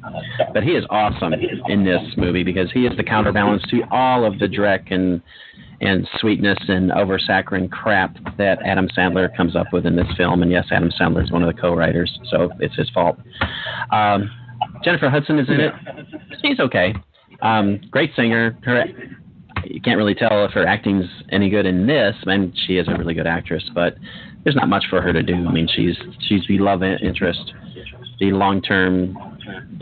But he is awesome in this movie because he is the counterbalance to all of the dreck and sweetness and over-saccharine crap that Adam Sandler comes up with in this film. And yes, Adam Sandler is one of the co-writers, so it's his fault. Jennifer Hudson is in it. She's okay. Great singer. You can't really tell if her acting's any good in this, and she is a really good actress, but there's not much for her to do. I mean, she's the love interest, the long-term,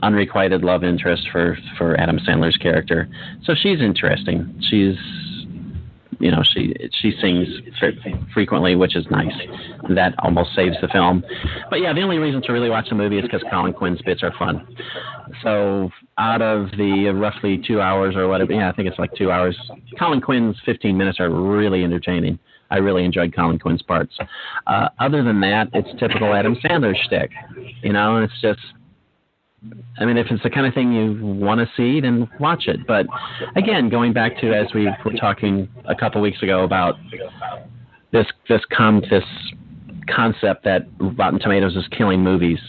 unrequited love interest for Adam Sandler's character. So she's interesting. She's, she sings frequently, which is nice. That almost saves the film. But yeah, the only reason to really watch the movie is because Colin Quinn's bits are fun. So out of the roughly 2 hours or whatever, I think it's like 2 hours, Colin Quinn's 15 minutes are really entertaining. I really enjoyed Colin Quinn's parts. Other than that, it's typical Adam Sandler shtick. And it's just, if it's the kind of thing you want to see, then watch it. But again, going back to, as we were talking a couple weeks ago about this concept that Rotten Tomatoes is killing movies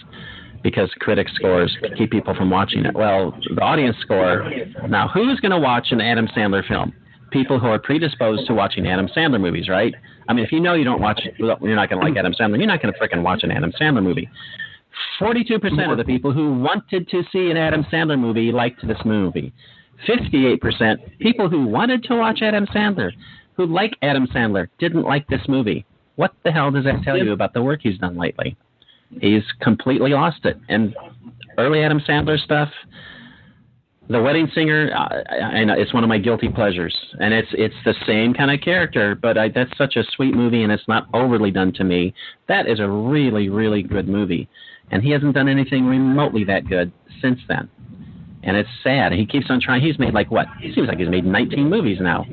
because critic scores keep people from watching it. Well, the audience score, now who's going to watch an Adam Sandler film? People who are predisposed to watching Adam Sandler movies, right? If you know you don't watch, you're not going to like Adam Sandler, you're not going to frickin' watch an Adam Sandler movie. 42% of the people who wanted to see an Adam Sandler movie liked this movie. 58% people who wanted to watch Adam Sandler, who like Adam Sandler, didn't like this movie. What the hell does that tell you about the work he's done lately? He's completely lost it. And early Adam Sandler stuff, The Wedding Singer, I know it's one of my guilty pleasures, and it's the same kind of character, but that's such a sweet movie, and it's not overly done to me. That is a really, really good movie, and he hasn't done anything remotely that good since then. And it's sad. He keeps on trying. He's made it seems like he's made 19 movies now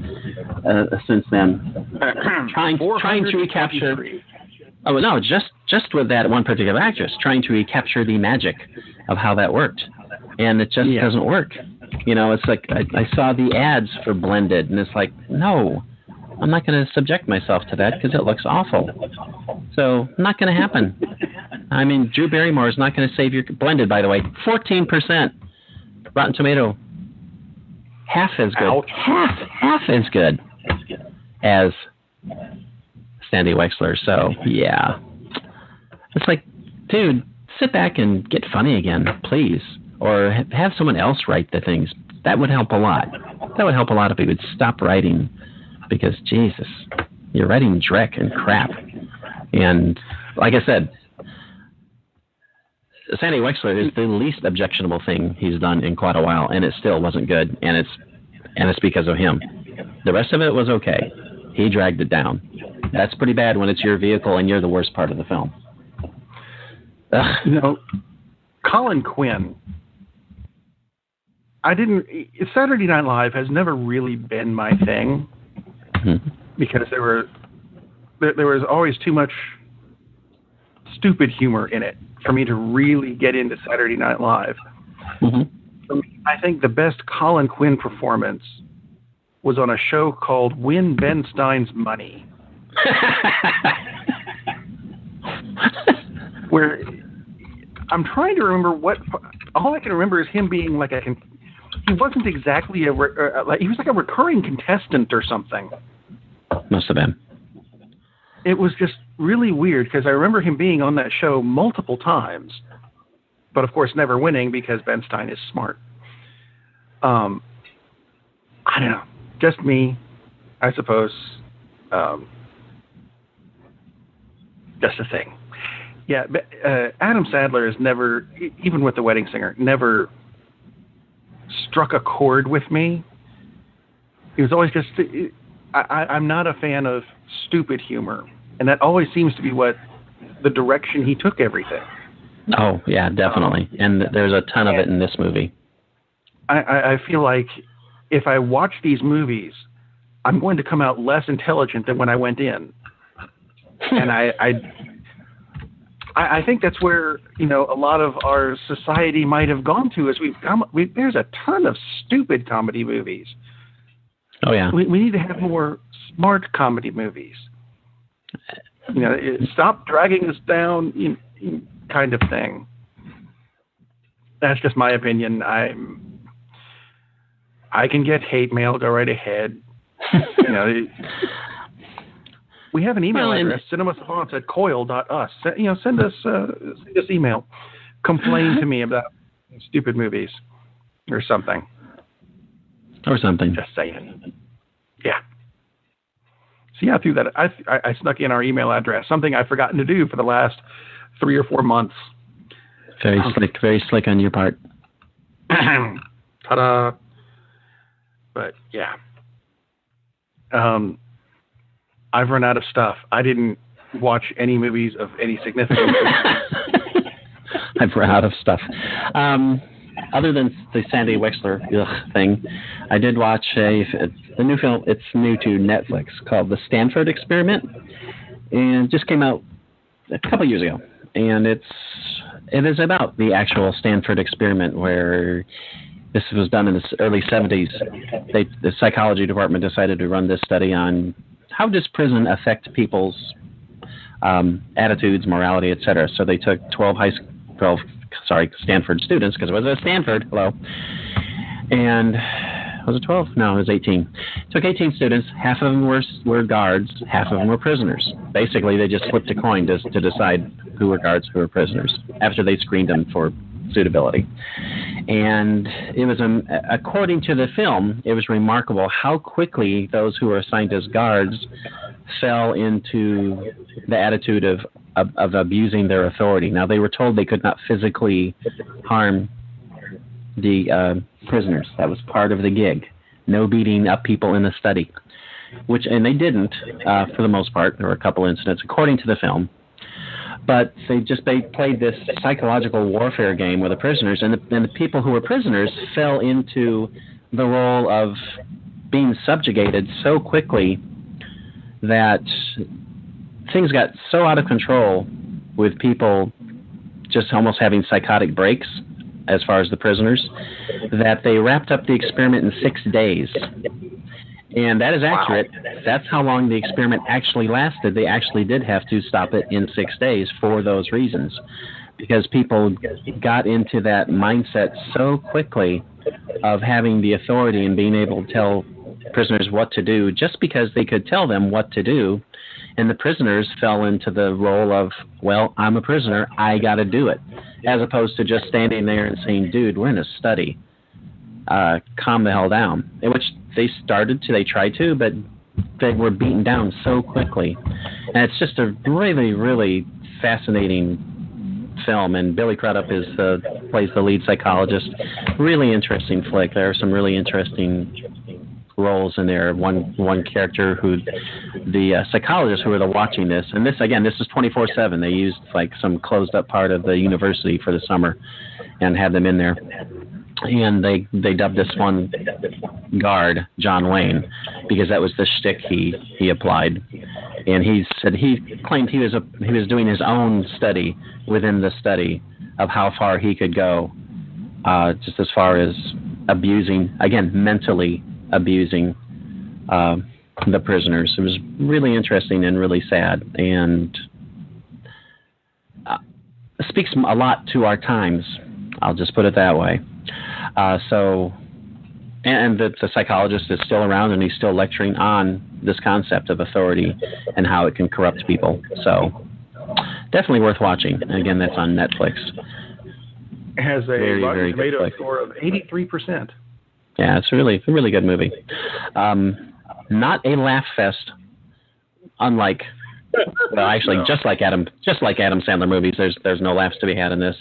since then, trying to recapture. Oh no, just with that one particular actress, trying to recapture the magic of how that worked. And it just doesn't work. You know, it's like I saw the ads for Blended, and it's like, no, I'm not going to subject myself to that because it looks awful. So, not going to happen. I mean, Drew Barrymore is not going to save your Blended, by the way. 14% Rotten Tomato. Half as good. Ouch. Half as good as Sandy Wexler. So, yeah. It's like, dude, sit back and get funny again, please. Or have someone else write the things. That would help a lot. That would help a lot if we would stop writing. Because, Jesus, you're writing dreck and crap. And, like I said, Sandy Wexler is the least objectionable thing he's done in quite a while, and it still wasn't good, and it's because of him. The rest of it was okay. He dragged it down. That's pretty bad when it's your vehicle and you're the worst part of the film. Ugh. You know, Colin Quinn, Saturday Night Live has never really been my thing, because there was always too much stupid humor in it for me to really get into Saturday Night Live. I think the best Colin Quinn performance was on a show called Win Ben Stein's Money, where I'm trying to remember all I can remember is him being like he wasn't exactly he was like a recurring contestant or something. Must have been. It was just really weird because I remember him being on that show multiple times, but of course never winning because Ben Stein is smart. I don't know. Just me, I suppose. Just a thing. Yeah, but, Adam Sandler has never, even with The Wedding Singer, never struck a chord with me. He was always just... I'm not a fan of stupid humor, and that always seems to be the direction he took everything. Oh, yeah, definitely. And there's a ton of it in this movie. I feel like if I watch these movies, I'm going to come out less intelligent than when I went in. And I think that's where, a lot of our society might have gone to, is there's a ton of stupid comedy movies. Oh, yeah. We need to have more smart comedy movies. Stop dragging us down, kind of thing. That's just my opinion. I can get hate mail. Go right ahead. We have an email address, cinemasavants@coil.us. Send us email. Complain to me about stupid movies or something. Just saying. Yeah. See, I threw that. I snuck in our email address, something I've forgotten to do for the last 3 or 4 months. Very slick on your part. Ta-da. But, yeah. I've run out of stuff. I didn't watch any movies of any significance. I've run out of stuff. Other than the Sandy Wexler thing, I did watch the new film. It's new to Netflix, called The Stanford Experiment, and it just came out a couple years ago. And it is about the actual Stanford experiment, where this was done in the early 70s. The psychology department decided to run this study on how does prison affect people's attitudes, morality, etc. So they took 12 Stanford students, because it was at Stanford, and was it 12? No, it was 18. Took 18 students, half of them were guards, half of them were prisoners. Basically, they just flipped a coin to decide who were guards, who were prisoners, after they screened them for suitability. And it was, according to the film, it was remarkable how quickly those who were assigned as guards fell into the attitude of abusing their authority. Now, they were told they could not physically harm the prisoners. That was part of the gig. No beating up people in the study, and they didn't, for the most part. There were a couple incidents, according to the film. But they played this psychological warfare game with the prisoners, and the people who were prisoners fell into the role of being subjugated so quickly that things got so out of control, with people just almost having psychotic breaks as far as the prisoners, that they wrapped up the experiment in 6 days. And that is accurate. Wow. That's how long the experiment actually lasted. They actually did have to stop it in 6 days for those reasons, because people got into that mindset so quickly of having the authority and being able to tell prisoners what to do just because they could tell them what to do. And the prisoners fell into the role of, well, I'm a prisoner, I got to do it, as opposed to just standing there and saying, dude, we're in a study. Calm the hell down. In which they tried to, but they were beaten down so quickly. And it's just a really, really fascinating film. And Billy Crudup plays the lead psychologist. Really interesting flick. There are some really interesting roles in there. One character who, the psychologists who were watching this, and this is 24/7. They used like some closed up part of the university for the summer and had them in there. And they dubbed this one guard John Wayne because that was the shtick he applied. And he said he claimed he was doing his own study within the study of how far he could go, just as far as abusing, again, mentally abusing the prisoners. It was really interesting and really sad, and speaks a lot to our times. I'll just put it that way. And the psychologist is still around, and he's still lecturing on this concept of authority and how it can corrupt people. So definitely worth watching. And again, that's on Netflix. It has a Rotten Tomato score of 83%. Yeah, it's a really good movie. Not a laugh fest, unlike. Well, actually, just like Adam Sandler movies, there's no laughs to be had in this.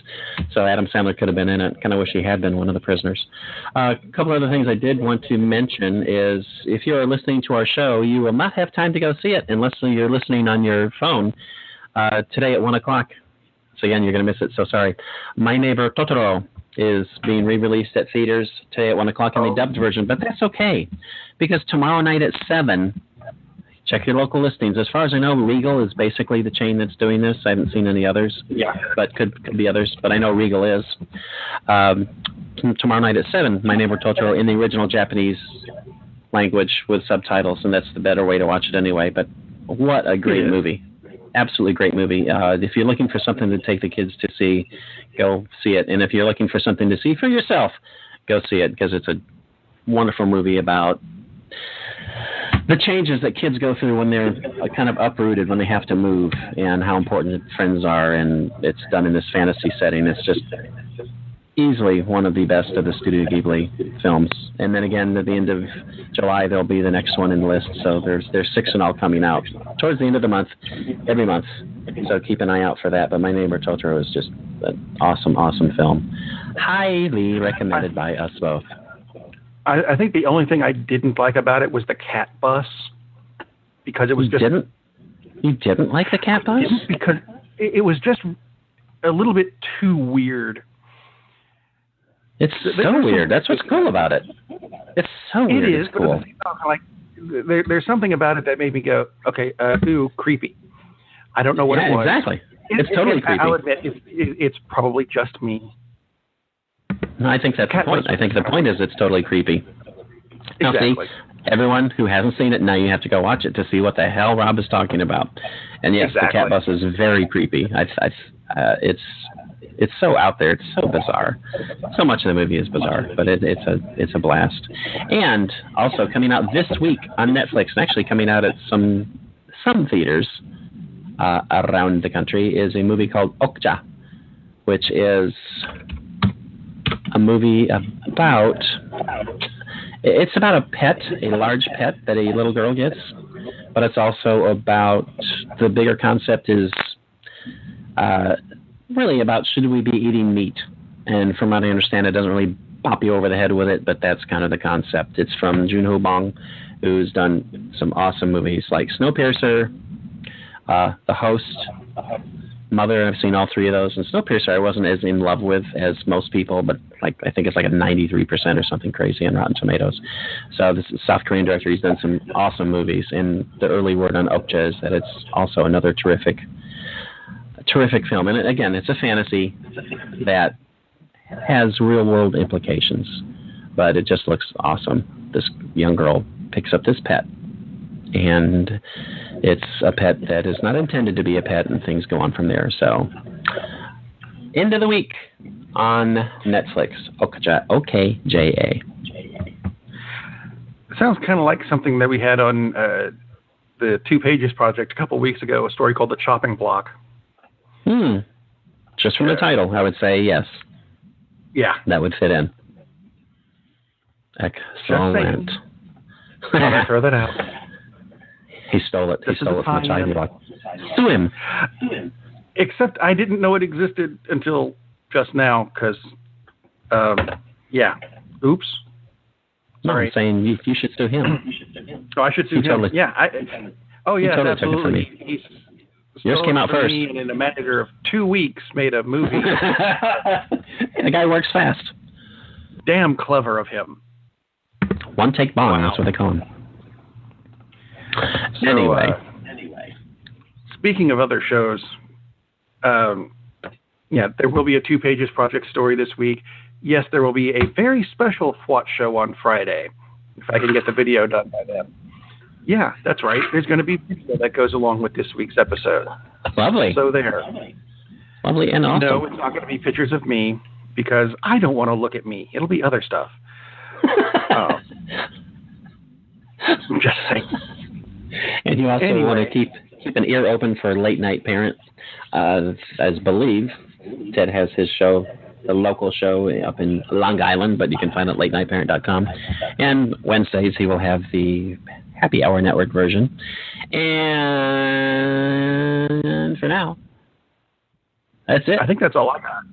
So Adam Sandler could have been in it. Kind of wish he had been one of the prisoners. A couple other things I did want to mention is if you are listening to our show, you will not have time to go see it unless you're listening on your phone today at 1 o'clock. So again, you're going to miss it. So sorry. My Neighbor Totoro is being re-released at theaters today at 1 o'clock in the dubbed version, but that's okay because tomorrow night at 7. Check your local listings. As far as I know, Regal is basically the chain that's doing this. I haven't seen any others. Yeah. But could be others. But I know Regal is. Tomorrow night at 7, My Neighbor Totoro in the original Japanese language with subtitles, and that's the better way to watch it anyway. But what a great movie. Absolutely great movie. If you're looking for something to take the kids to see, go see it. And if you're looking for something to see for yourself, go see it because it's a wonderful movie about the changes that kids go through when they're kind of uprooted, when they have to move, and how important friends are, and it's done in this fantasy setting. It's just easily one of the best of the Studio Ghibli films. And then again, at the end of July, there'll be the next one in the list. So there's 6 in all coming out towards the end of the month, every month. So keep an eye out for that. But My Neighbor Totoro is just an awesome, awesome film. Highly recommended by us both. I think the only thing I didn't like about it was the cat bus, because it was You didn't like the cat bus? Because it was just a little bit too weird. It's so weird. That's what's cool about it. It's so weird. It is, it's cool. But like there's something about it that made me go, okay, ooh, creepy. I don't know what it was. Exactly. It's totally creepy. I'll admit, it's probably just me. No, I think that's the point. I think the point is it's totally creepy. Now, exactly. See, everyone who hasn't seen it, now you have to go watch it to see what the hell Rob is talking about. And yes, The cat bus is very creepy. It's so out there. It's so bizarre. So much of the movie is bizarre, but it's a blast. And also coming out this week on Netflix, and actually coming out at some theaters, around the country is a movie called Okja, which is a movie about... It's about a pet, a large pet that a little girl gets, but it's also about... The bigger concept is really about should we be eating meat? And from what I understand, it doesn't really pop you over the head with it, but that's kind of the concept. It's from Joon-ho Bong, who's done some awesome movies like Snowpiercer, The Host, Mother. I've seen all three of those. And Snowpiercer I wasn't as in love with as most people, but like I think it's like a 93% or something crazy on Rotten Tomatoes. So this is a South Korean director. He's done some awesome movies. And the early word on Okja is that it's also another terrific film. And again, it's a fantasy that has real-world implications, but it just looks awesome. This young girl picks up this pet, and it's a pet that is not intended to be a pet, and things go on from there. So, end of the week on Netflix, OKJA. It sounds kind of like something that we had on the 2 Pages Project a couple weeks ago, a story called The Chopping Block. Just from the title, I would say yes. Yeah. That would fit in. Excellent. I'll throw that out. He stole it. He stole it from the chopping block. Sue him. Except I didn't know it existed until just now, because, yeah. Oops. Sorry. No, I'm saying you should sue him. Oh, I should sue him. Totally, yeah. he totally absolutely. Took it from me. Yours came out first. And in a matter of 2 weeks, made a movie. The guy works fast. Damn clever of him. One take bomb. Wow. That's what they call him. So, anyway. Speaking of other shows, there will be a 2 Pages Project story this week. Yes, there will be a very special SWAT show on Friday, if I can get the video done by then. Yeah, that's right. There's going to be video that goes along with this week's episode. Lovely. So there. Lovely and awesome. No, it's not going to be pictures of me because I don't want to look at me. It'll be other stuff. I'm just saying. And you also want to keep an ear open for Late Night Parent. As believe, Ted has his show, the local show up in Long Island, but you can find it at latenightparent.com. And Wednesdays he will have the Happy Hour Network version. And for now, that's it. I think that's all I got.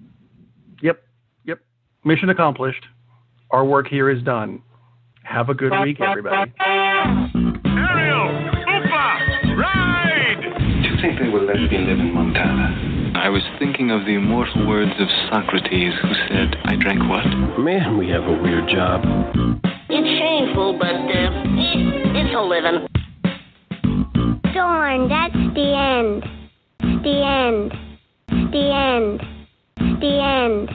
Yep. Mission accomplished. Our work here is done. Have a good week, everybody. Ariel! Oopa! Ride! Do you think they will let me live in Montana? I was thinking of the immortal words of Socrates, who said, I drank what? Man, we have a weird job. It's shameful, but it's a living. Darn, that's the end. The end. The end. The end.